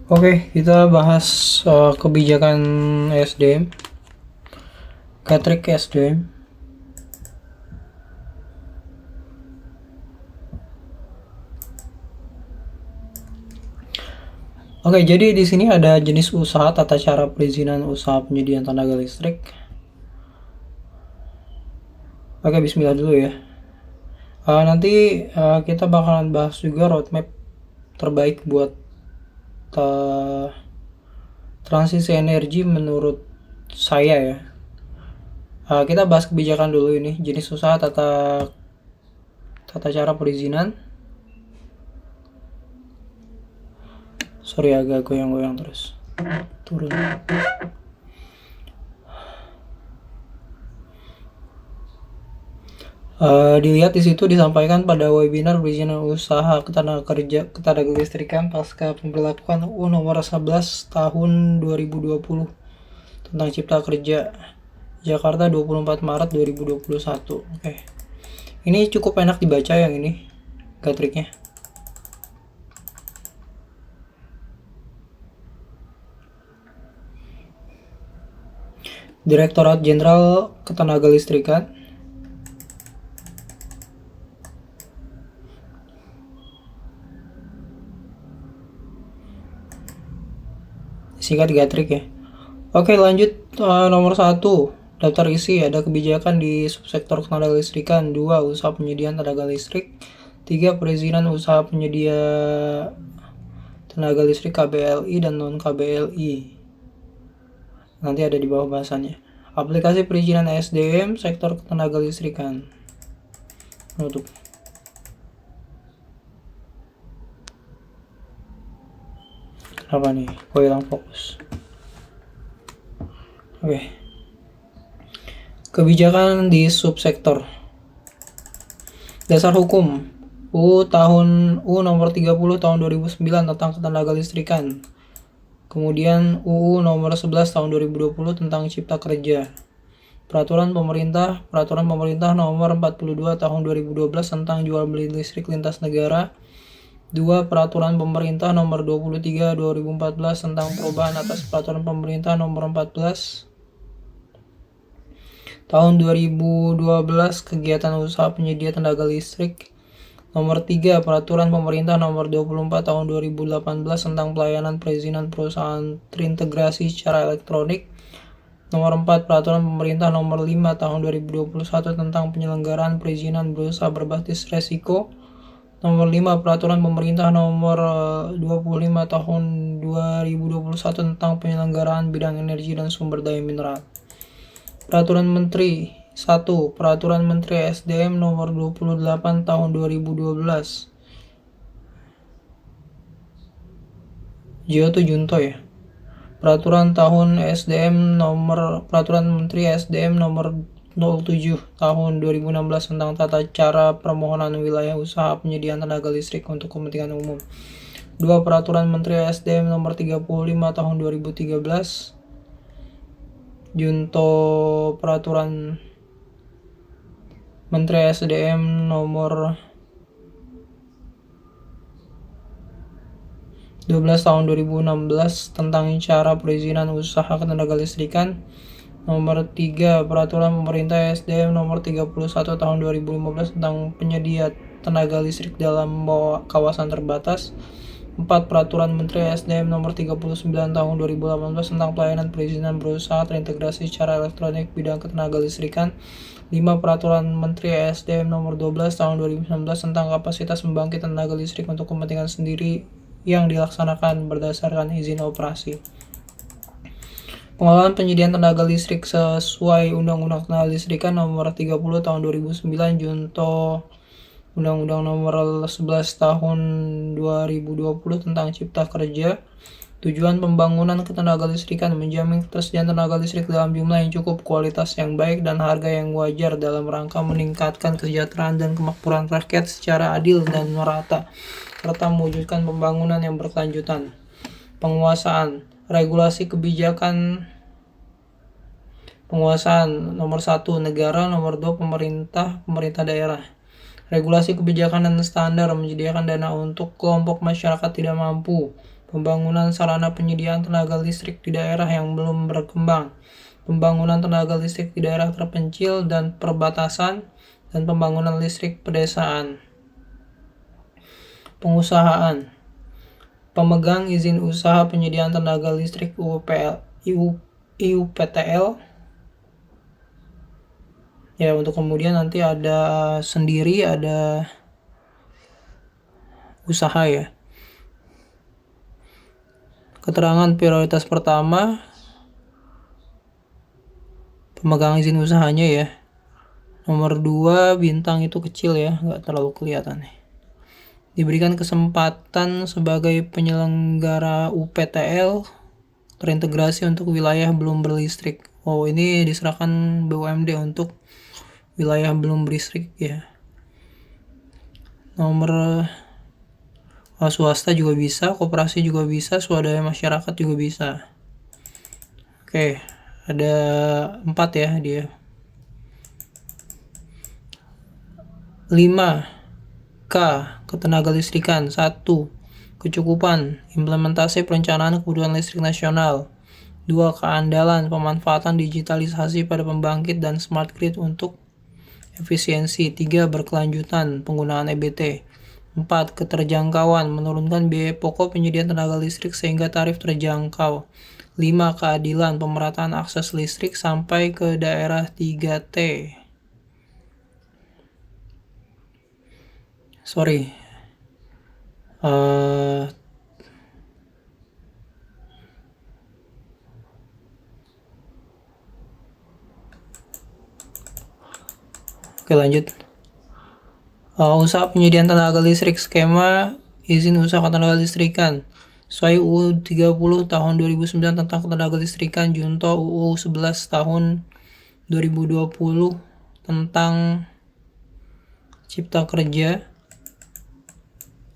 Oke, kita bahas kebijakan SDM, Gatrik SDM. Oke, jadi di sini ada jenis usaha, tata cara perizinan usaha penyediaan tenaga listrik. Oke, bismillah dulu ya. Nanti kita bakalan bahas juga roadmap terbaik buat transisi energi menurut saya ya. Kita bahas kebijakan dulu ini, jenis usaha, tata cara perizinan. Sorry, agak goyang-goyang terus. Turun. Dilihat di situ disampaikan pada webinar perizinan usaha ketenaga listrikan pasca pemberlakuan UU nomor 11 tahun 2020 tentang Cipta Kerja Jakarta 24 Maret 2021. Oke. Ini cukup enak dibaca yang ini, gatriknya. Direktorat Jenderal Ketenaga Listrikan. Singkat Gatrik ya. Oke, lanjut. Nomor 1, daftar isi. Ada kebijakan di subsektor ketenaga listrikan. 2, usaha penyediaan tenaga listrik. 3, perizinan usaha penyedia tenaga listrik KBLI dan non KBLI. Nanti ada di bawah bahasannya. Aplikasi perizinan SDM sektor ketenaga listrikan. Penutup. Kenapa nih? Kok hilang fokus? Oke. Kebijakan di subsektor. Dasar hukum. UU nomor 30 tahun 2009 tentang ketenaga listrikan. Kemudian UU nomor 11 tahun 2020 tentang Cipta Kerja. Peraturan pemerintah nomor 42 tahun 2012 tentang jual beli listrik lintas negara. 2. Peraturan pemerintah nomor 23 2014 tentang perubahan atas peraturan pemerintah nomor 14 tahun 2012 kegiatan usaha penyedia tenaga listrik. Nomor 3. Peraturan pemerintah nomor 24 tahun 2018 tentang pelayanan perizinan perusahaan terintegrasi secara elektronik. Nomor 4. Peraturan pemerintah nomor 5 tahun 2021 tentang penyelenggaraan perizinan berusaha berbasis resiko. Nomor 5. Peraturan pemerintah nomor 25 tahun 2021 tentang penyelenggaraan bidang energi dan sumber daya mineral. Peraturan Menteri 1. Peraturan Menteri SDM nomor 28 tahun 2012. Giotto Junto ya. Peraturan Menteri SDM nomor 07 tahun 2016 tentang tata cara permohonan wilayah usaha penyediaan tenaga listrik untuk kepentingan umum. 2. Peraturan Menteri SDM nomor 35 tahun 2013. Junto Peraturan Menteri SDM nomor 12 tahun 2016 tentang cara perizinan usaha ketenaga listrikan. Nomor 3. Peraturan Pemerintah SDM nomor 31 tahun 2015 tentang penyedia tenaga listrik dalam kawasan terbatas. 4. Peraturan Menteri SDM nomor 39 tahun 2018 tentang pelayanan perizinan berusaha terintegrasi secara elektronik bidang ketenaga listrikan. 5. Peraturan Menteri SDM nomor 12 tahun 2019 tentang kapasitas pembangkit tenaga listrik untuk kepentingan sendiri yang dilaksanakan berdasarkan izin operasi. Pengelolaan penyediaan tenaga listrik sesuai Undang-Undang Tenaga Listrikan nomor 30 tahun 2009 junto Undang-Undang nomor 11 tahun 2020 tentang Cipta Kerja. Tujuan pembangunan ketenaga listrikan menjamin ketersediaan tenaga listrik dalam jumlah yang cukup, kualitas yang baik, dan harga yang wajar dalam rangka meningkatkan kesejahteraan dan kemakmuran rakyat secara adil dan merata, serta mewujudkan pembangunan yang berkelanjutan. Penguasaan. Regulasi kebijakan penguasaan. Nomor 1. Negara. Nomor 2. Pemerintah daerah. Regulasi kebijakan dan standar menyediakan dana untuk kelompok masyarakat tidak mampu. pembangunan sarana penyediaan tenaga listrik di daerah yang belum berkembang, pembangunan tenaga listrik di daerah terpencil dan perbatasan, dan pembangunan listrik pedesaan. Pengusahaan. Pemegang izin usaha penyediaan tenaga listrik IUPTL. Ya, untuk kemudian nanti ada sendiri, ada usaha ya. Keterangan prioritas pertama, pemegang izin usahanya ya. Nomor 2, bintang itu kecil ya, nggak terlalu kelihatan nih. Diberikan kesempatan sebagai penyelenggara UPTL terintegrasi untuk wilayah belum berlistrik. Oh, ini diserahkan BUMD untuk wilayah belum berlistrik ya. Nomor swasta juga bisa, koperasi juga bisa, swadaya masyarakat juga bisa. Oke, ada 4 ya dia. 5. K. Ketenaga listrikan. 1. Kecukupan implementasi perencanaan kebutuhan listrik nasional. 2. Keandalan pemanfaatan digitalisasi pada pembangkit dan smart grid untuk efisiensi. 3. Berkelanjutan penggunaan EBT. 4. Keterjangkauan menurunkan biaya pokok penyediaan tenaga listrik sehingga tarif terjangkau. 5. Keadilan pemerataan akses listrik sampai ke daerah 3T. Oke, lanjut. Usaha penyediaan tenaga listrik, skema izin usaha ketenaga listrikan sesuai UU 30 tahun 2009 tentang ketenaga listrikan, junto UU 11 tahun 2020 tentang Cipta Kerja,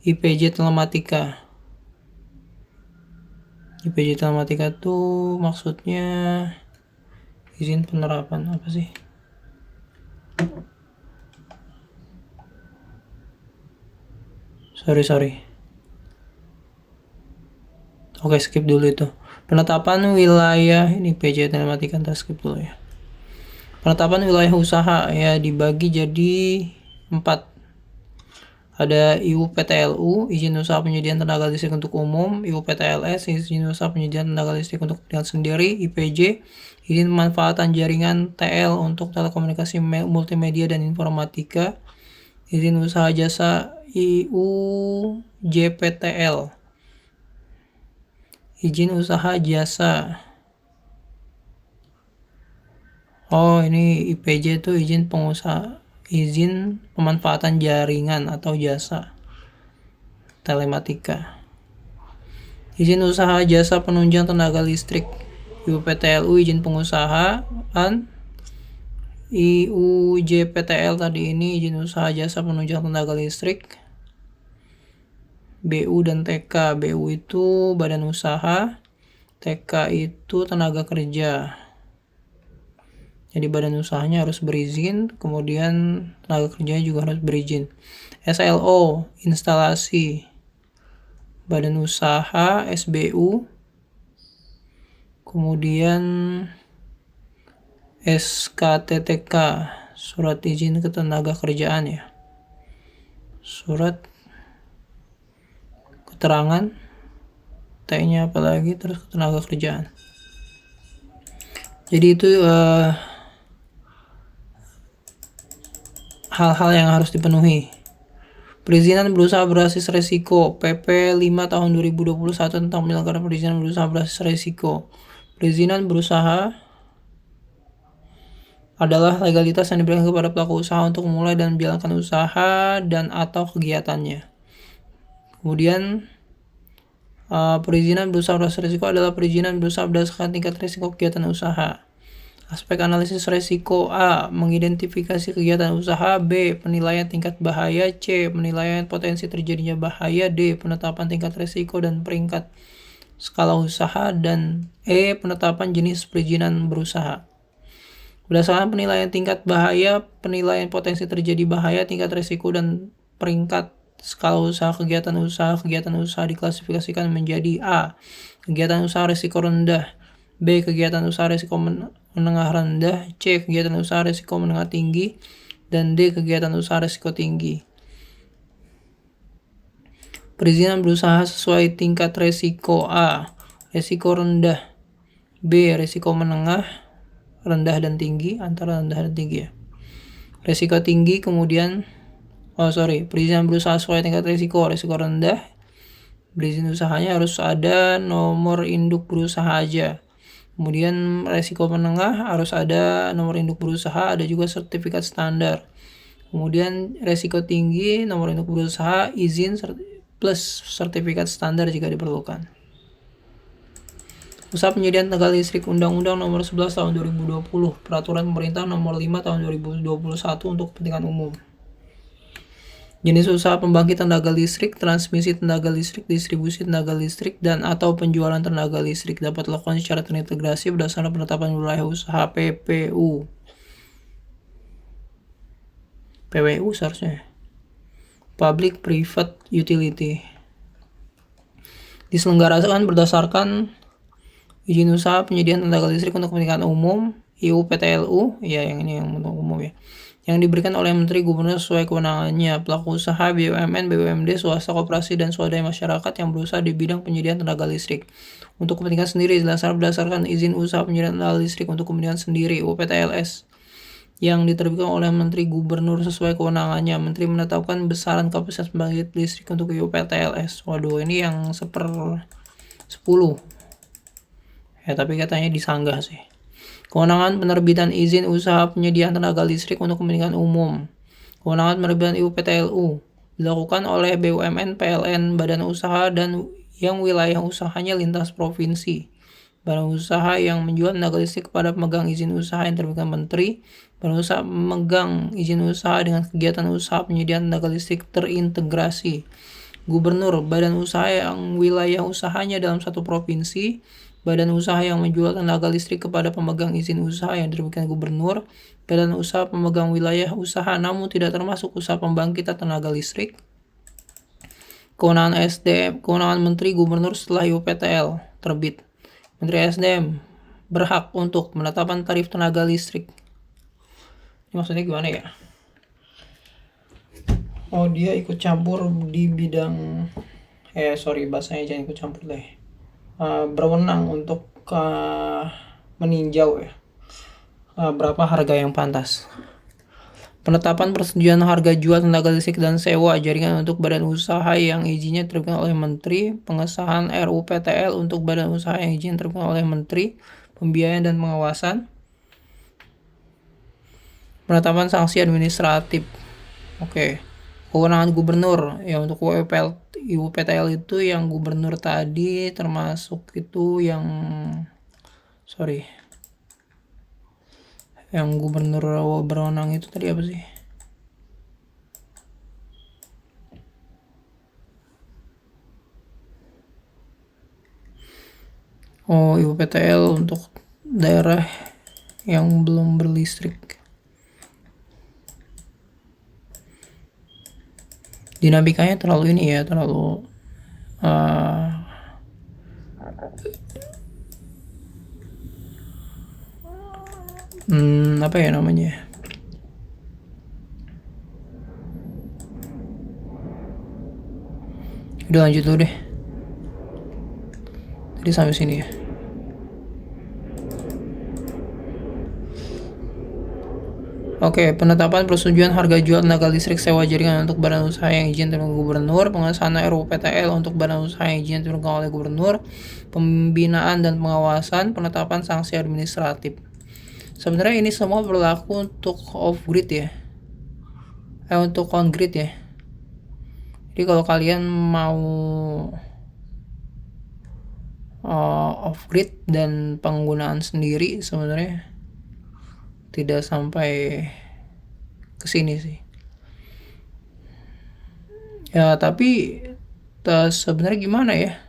IPJ Telematika. IPJ Telematika tuh maksudnya izin penerapan apa sih? Sorry. Oke, skip dulu itu. Penetapan wilayah, ini IPJ Telematika, kita skip dulu ya. Penetapan wilayah usaha ya dibagi jadi 4. Ada IUPTLU, izin usaha penyediaan tenaga listrik untuk umum. IUPTLS, izin usaha penyediaan tenaga listrik untuk kepentingan sendiri. IPJ, izin pemanfaatan jaringan TL untuk telekomunikasi multimedia dan informatika. Izin usaha jasa IUJPTL, izin usaha jasa. Oh, ini IPJ itu izin pengusaha, izin pemanfaatan jaringan atau jasa telematika. Izin usaha jasa penunjang tenaga listrik. IUPTLU izin pengusahaan. IUJPTL tadi ini izin usaha jasa penunjang tenaga listrik. BU dan TK. BU itu badan usaha, TK itu tenaga kerja. Jadi badan usahanya harus berizin, kemudian tenaga kerjanya juga harus berizin. SLO, instalasi, badan usaha, SBU, kemudian SKTTK, surat izin ketenaga kerjaan ya. Surat keterangan, T-nya apalagi, terus ketenaga kerjaan. Jadi itu hal-hal yang harus dipenuhi. Perizinan berusaha berbasis resiko, PP 5 tahun 2021 tentang penyelenggaraan perizinan berusaha berbasis resiko. Perizinan berusaha adalah legalitas yang diberikan kepada pelaku usaha untuk memulai dan menjalankan usaha dan atau kegiatannya. Kemudian perizinan berusaha berbasis risiko adalah perizinan berusaha berdasarkan tingkat risiko kegiatan usaha. Aspek analisis risiko: A. Mengidentifikasi kegiatan usaha. B. Penilaian tingkat bahaya. C. Penilaian potensi terjadinya bahaya. D. Penetapan tingkat risiko dan peringkat skala usaha. Dan E. Penetapan jenis perizinan berusaha. Berdasarkan penilaian tingkat bahaya, penilaian potensi terjadi bahaya, tingkat risiko, dan peringkat skala usaha kegiatan usaha diklasifikasikan menjadi A. Kegiatan usaha risiko rendah, B. Kegiatan usaha risiko menengah rendah, C. Kegiatan usaha risiko menengah tinggi, dan D. Kegiatan usaha risiko tinggi. Perizinan berusaha sesuai tingkat risiko: A. Risiko rendah, B. Risiko menengah, rendah dan tinggi, antara rendah dan tinggi ya. Risiko tinggi kemudian perizinan berusaha sesuai tingkat risiko rendah, berizin usahanya harus ada nomor induk berusaha aja. Kemudian risiko menengah harus ada nomor induk berusaha, ada juga sertifikat standar. Kemudian risiko tinggi, nomor induk berusaha, izin plus sertifikat standar jika diperlukan. Usaha penyediaan tenaga listrik, Undang-Undang Nomor 11 Tahun 2020, Peraturan Pemerintah Nomor 5 Tahun 2021 untuk kepentingan umum. Jenis usaha pembangkit tenaga listrik, transmisi tenaga listrik, distribusi tenaga listrik, dan atau penjualan tenaga listrik dapat dilakukan secara terintegrasi berdasarkan penetapan wilayah usaha PPU. PWU seharusnya. Public Private Utility. Diselenggarakan berdasarkan izin usaha penyediaan tenaga listrik untuk kepentingan umum, IUPTLU, ya yang ini yang untuk umum ya, yang diberikan oleh Menteri Gubernur sesuai kewenangannya. Pelaku usaha BUMN, BUMD, swasta, koperasi, dan swadaya masyarakat yang berusaha di bidang penyediaan tenaga listrik untuk kepentingan sendiri berdasarkan izin usaha penyediaan tenaga listrik untuk kepentingan sendiri, UPTLS, yang diterbitkan oleh Menteri Gubernur sesuai kewenangannya. Menteri menetapkan besaran kapasitas pembangkit listrik untuk UPTLS. Waduh, ini yang 1/10. Ya, tapi katanya disanggah sih. Kewenangan penerbitan izin usaha penyediaan tenaga listrik untuk kepentingan umum. Kewenangan penerbitan IUPTLU dilakukan oleh BUMN, PLN, badan usaha dan yang wilayah usahanya lintas provinsi. Badan usaha yang menjual tenaga listrik kepada pemegang izin usaha yang terbitkan Menteri. Badan usaha memegang izin usaha dengan kegiatan usaha penyediaan tenaga listrik terintegrasi. Gubernur, badan usaha yang wilayah usahanya dalam satu provinsi. Badan usaha yang menjual tenaga listrik kepada pemegang izin usaha yang diterbitkan Gubernur. Badan usaha pemegang wilayah usaha namun tidak termasuk usaha pembangkit tenaga listrik. Kewenangan SDM, kewenangan Menteri Gubernur setelah UPTL terbit. Menteri SDM berhak untuk menetapkan tarif tenaga listrik. Ini maksudnya gimana ya? Oh, dia ikut campur di bidang bahasanya jangan ikut campur deh. Berwenang untuk meninjau ya berapa harga yang pantas. Penetapan persetujuan harga jual tenaga listrik dan sewa jaringan untuk badan usaha yang izinnya diterbitkan oleh Menteri. Pengesahan RUPTL untuk badan usaha yang izin diterbitkan oleh Menteri. Pembiayaan dan pengawasan. Penetapan sanksi administratif. Oke. Kewenangan gubernur ya untuk UPTL itu yang gubernur tadi termasuk itu yang gubernur berwenang itu tadi apa sih? Oh, UPTL untuk daerah yang belum berlistrik. Dinamikanya terlalu apa ya namanya? Udah lanjut dulu deh. Tadi sampai sini ya. Oke, penetapan persetujuan harga jual tenaga listrik sewa jaringan untuk badan usaha yang izin diterbitkan Gubernur, pengesahan RUPTL untuk badan usaha yang izin diterbitkan oleh Gubernur, pembinaan dan pengawasan, penetapan sanksi administratif. Sebenarnya ini semua berlaku untuk off-grid ya. Untuk on-grid ya. Jadi kalau kalian mau off-grid dan penggunaan sendiri sebenarnya tidak sampai ke sini sih. Ya, tapi sebenarnya gimana ya?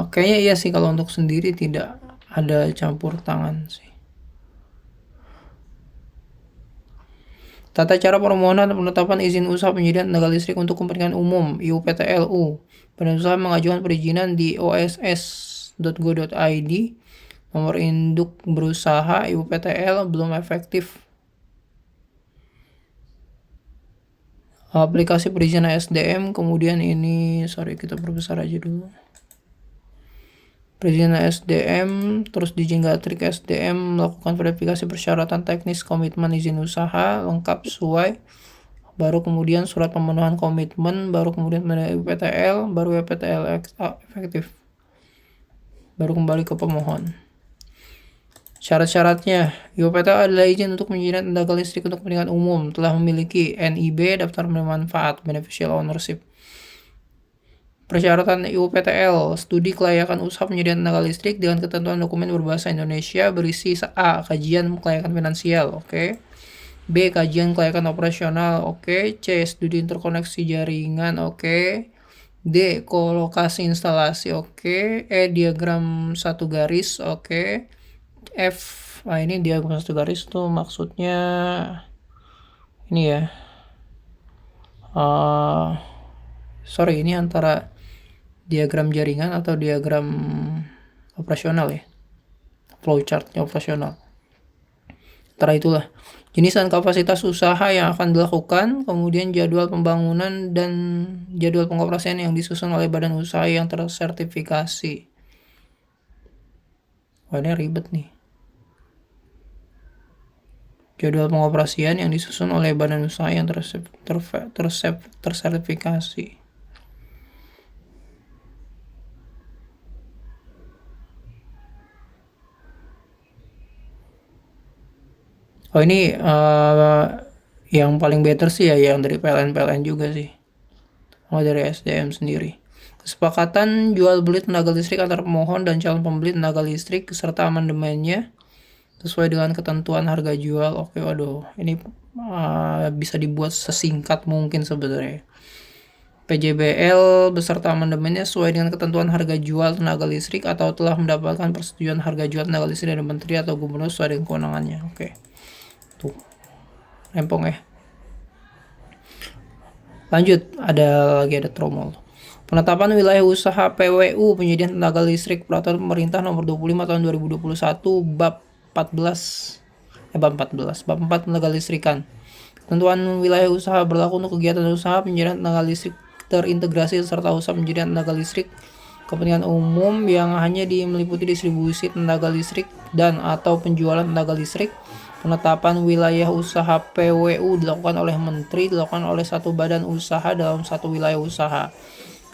Kayaknya iya sih kalau untuk sendiri tidak ada campur tangan sih. Tata cara permohonan dan penetapan izin usaha penyediaan tenaga listrik untuk kepentingan umum (IUPTLU). Badan usaha mengajukan perizinan di oss.go.id. Nomor induk berusaha IUPTL belum efektif. Aplikasi perizinan SDM, kemudian ini, kita perbesar aja dulu. Perizinan SDM, terus di Gatrik SDM melakukan verifikasi persyaratan teknis komitmen izin usaha lengkap sesuai, baru kemudian surat pemenuhan komitmen, baru kemudian IUPTL, baru IUPTL efektif, baru kembali ke pemohon. Syarat-syaratnya, IUPTL adalah izin untuk menyediakan tenaga listrik untuk kepentingan umum, telah memiliki NIB, daftar penerima manfaat, beneficial ownership. Persyaratan IUPTL, studi kelayakan usaha penyediaan tenaga listrik dengan ketentuan dokumen berbahasa Indonesia berisi A. Kajian kelayakan finansial, oke. B. Kajian kelayakan operasional, oke. C. Studi interkoneksi jaringan, oke. D. Kolokasi instalasi, oke. E. Diagram satu garis, oke. F. Ini diagram satu garis tuh maksudnya ini ya. Ini antara diagram jaringan atau diagram operasional ya, flowchartnya operasional, antara itulah. Jenis dan kapasitas usaha yang akan dilakukan, kemudian jadwal pembangunan dan jadwal pengoperasian yang disusun oleh badan usaha yang tersertifikasi. Wah, ini ribet nih. Jadwal pengoperasian yang disusun oleh badan usaha yang tersertifikasi. Oh, ini yang paling better sih ya yang dari PLN juga sih. Dari SDM sendiri. Kesepakatan jual beli tenaga listrik antara pemohon dan calon pembeli tenaga listrik serta amandemennya sesuai dengan ketentuan harga jual. Oke, waduh, ini bisa dibuat sesingkat mungkin sebenarnya. PJBL beserta amandemennya sesuai dengan ketentuan harga jual tenaga listrik atau telah mendapatkan persetujuan harga jual tenaga listrik dari menteri atau gubernur sesuai dengan kewenangannya. Oke. Tuh. Rempong ya. Lanjut, ada tromol. Penetapan wilayah usaha PWU penyediaan tenaga listrik peraturan pemerintah nomor 25 tahun 2021 bab 4 tenaga listrikan. Ketentuan wilayah usaha berlaku untuk kegiatan usaha penyediaan tenaga listrik terintegrasi serta usaha penyediaan tenaga listrik kepentingan umum yang hanya meliputi distribusi tenaga listrik dan atau penjualan tenaga listrik. Penetapan wilayah usaha PWU dilakukan oleh menteri, dilakukan oleh satu badan usaha dalam satu wilayah usaha.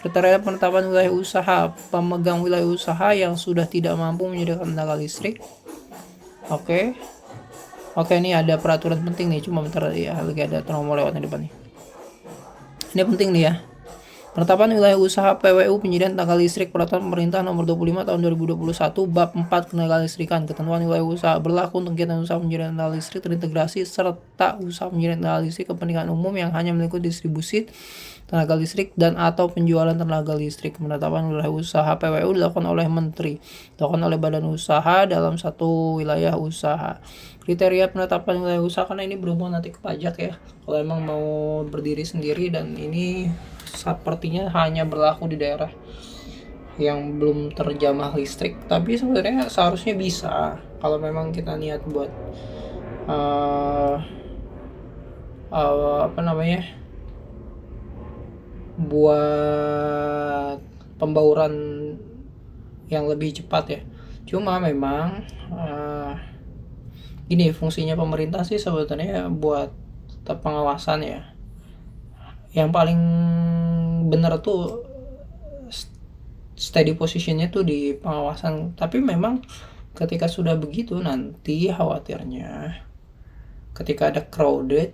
Kriteria penetapan wilayah usaha, pemegang wilayah usaha yang sudah tidak mampu menyediakan tenaga listrik. Oke, ini ada peraturan penting nih, cuma bentar ya, lagi ada tromol lewat di depan nih. Ini penting nih ya. Penetapan wilayah usaha PWU penyediaan tenaga listrik peraturan pemerintah nomor 25 tahun 2021 bab 4 tenaga listrikan. Ketentuan wilayah usaha berlaku untuk kegiatan usaha penyediaan tenaga listrik terintegrasi serta usaha penyediaan tenaga listrik kepentingan umum yang hanya meliputi distribusi tenaga listrik dan atau penjualan tenaga listrik. Penetapan wilayah usaha PWU dilakukan oleh menteri, dilakukan oleh badan usaha dalam satu wilayah usaha. Kriteria penetapan wilayah usaha, karena ini berhubungan nanti ke pajak ya, kalau emang mau berdiri sendiri, dan ini sepertinya hanya berlaku di daerah yang belum terjamah listrik. Tapi sebenarnya seharusnya bisa kalau memang kita niat buat buat pembauran yang lebih cepat ya. Cuma memang ini fungsinya pemerintah sih sebenarnya buat pengawasan ya. Yang paling benar tuh steady positionnya tuh di pengawasan. Tapi memang ketika sudah begitu, nanti khawatirnya ketika ada crowded,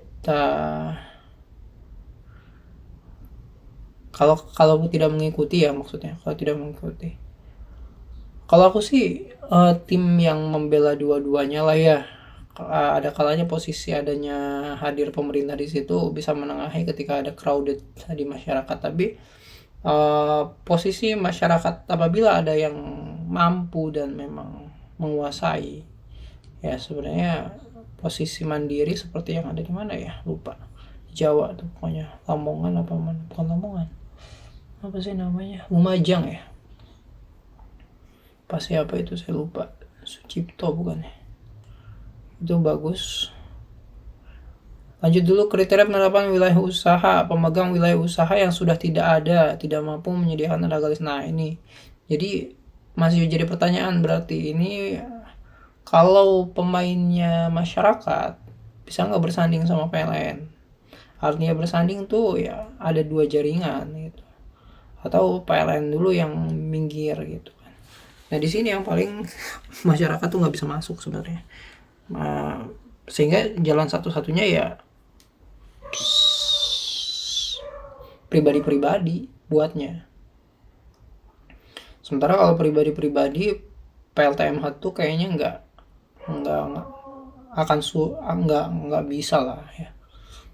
kalau tidak mengikuti ya, maksudnya kalau tidak mengikuti, kalau aku sih tim yang membela dua-duanya lah ya. Ada kalanya posisi adanya hadir pemerintah di situ bisa menengahi ketika ada crowded di masyarakat. Tapi posisi masyarakat apabila ada yang mampu dan memang menguasai, ya sebenarnya posisi mandiri seperti yang ada di mana ya, lupa, Jawa tuh pokoknya, Lamongan apa mana, bukan Lamongan, apa sih namanya, Lumajang ya, pasti apa itu saya lupa, Sucipto bukan ya, itu bagus. Lanjut dulu, kriteria penerapan wilayah usaha. Pemegang wilayah usaha yang sudah tidak ada, tidak mampu menyediakan tenaga listrik. Nah ini, jadi masih jadi pertanyaan, berarti ini kalau pemainnya masyarakat bisa nggak bersanding sama PLN? Artinya bersanding tuh ya ada 2 jaringan gitu, atau PLN dulu yang minggir gitu kan. Nah di sini yang paling masyarakat tuh nggak bisa masuk sebenarnya. Sehingga jalan satu-satunya ya pribadi-pribadi buatnya. Sementara kalau pribadi-pribadi PLTMH tuh kayaknya nggak akan nggak bisa lah ya.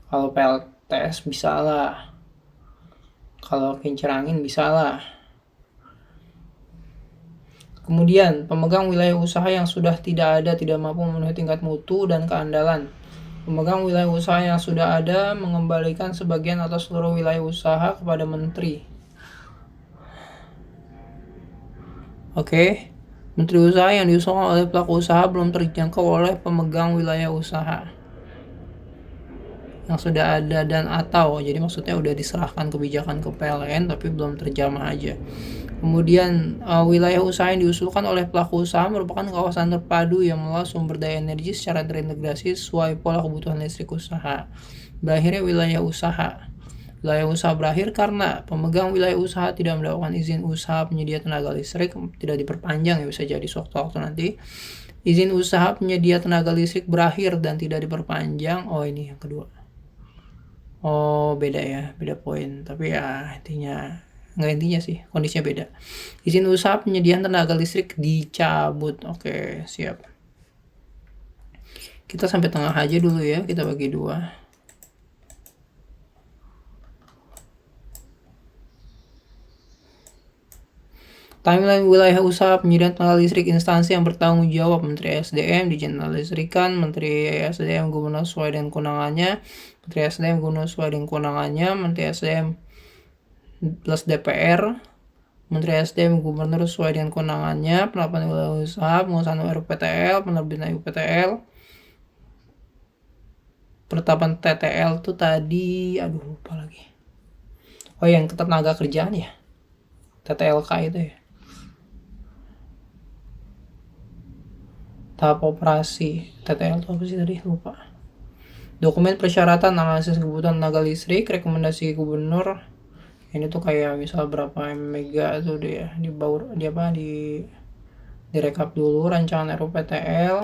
Kalau PLTS bisa lah, kalau kincir angin bisa lah. Kemudian pemegang wilayah usaha yang sudah tidak ada, tidak mampu memenuhi tingkat mutu dan keandalan. Pemegang wilayah usaha yang sudah ada mengembalikan sebagian atau seluruh wilayah usaha kepada menteri. Oke. Menteri usaha yang diusulkan oleh pelaku usaha belum terjangkau oleh pemegang wilayah usaha yang sudah ada dan atau, jadi maksudnya udah diserahkan kebijakan ke PLN tapi belum terjamah aja. Kemudian wilayah usaha yang diusulkan oleh pelaku usaha merupakan kawasan terpadu yang mengolah sumber daya energi secara terintegrasi sesuai pola kebutuhan listrik usaha. Berakhirnya wilayah usaha. Wilayah usaha berakhir karena pemegang wilayah usaha tidak mendapatkan izin usaha penyedia tenaga listrik, tidak diperpanjang ya, bisa jadi sewaktu-waktu nanti. Izin usaha penyedia tenaga listrik berakhir dan tidak diperpanjang. Oh ini yang kedua. Oh beda ya, beda poin. Tapi ya nggak intinya sih, kondisinya beda. Izin usaha penyediaan tenaga listrik dicabut. Oke, siap. Kita sampai tengah aja dulu ya, kita bagi 2. Timeline wilayah usaha penyediaan tenaga listrik instansi yang bertanggung jawab. Menteri SDM dijenderalistrikan, Menteri SDM gubernur sesuai dengan kewenangannya, Menteri SDM gubernur sesuai dengan kewenangannya, Menteri SDM plus DPR, Menteri SDM gubernur sesuai dengan kewenangannya, penerapan wilayah usaha, pengusahaan RUPTL, penerbitan UPTL, penetapan TTL tuh tadi, aduh lupa lagi. Oh yang ketenaga kerjaan ya, TTLK itu ya. Tahap operasi, TTL itu apa sih tadi, lupa. Dokumen persyaratan analisis kebutuhan tenaga listrik, rekomendasi gubernur. Ini tuh kayak misal berapa mega tuh dia direkap dulu rancangan RUPTL.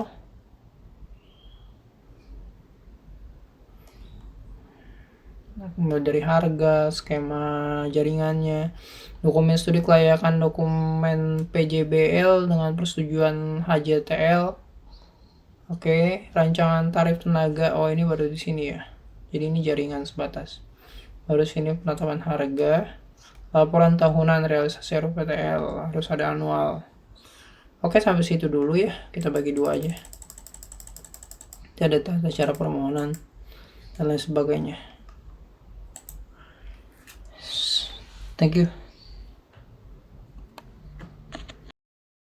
Mulai dari harga, skema jaringannya, dokumen studi kelayakan, dokumen PJBL dengan persetujuan HJTL. Oke, rancangan tarif tenaga. Oh ini baru di sini ya. Jadi ini jaringan sebatas. Baru sini penetapan harga, laporan tahunan realisasi RUPTL, harus ada anual. Oke, sampai situ dulu ya, kita bagi 2 aja. Nanti ada tata cara permohonan dan lain sebagainya. Thank you.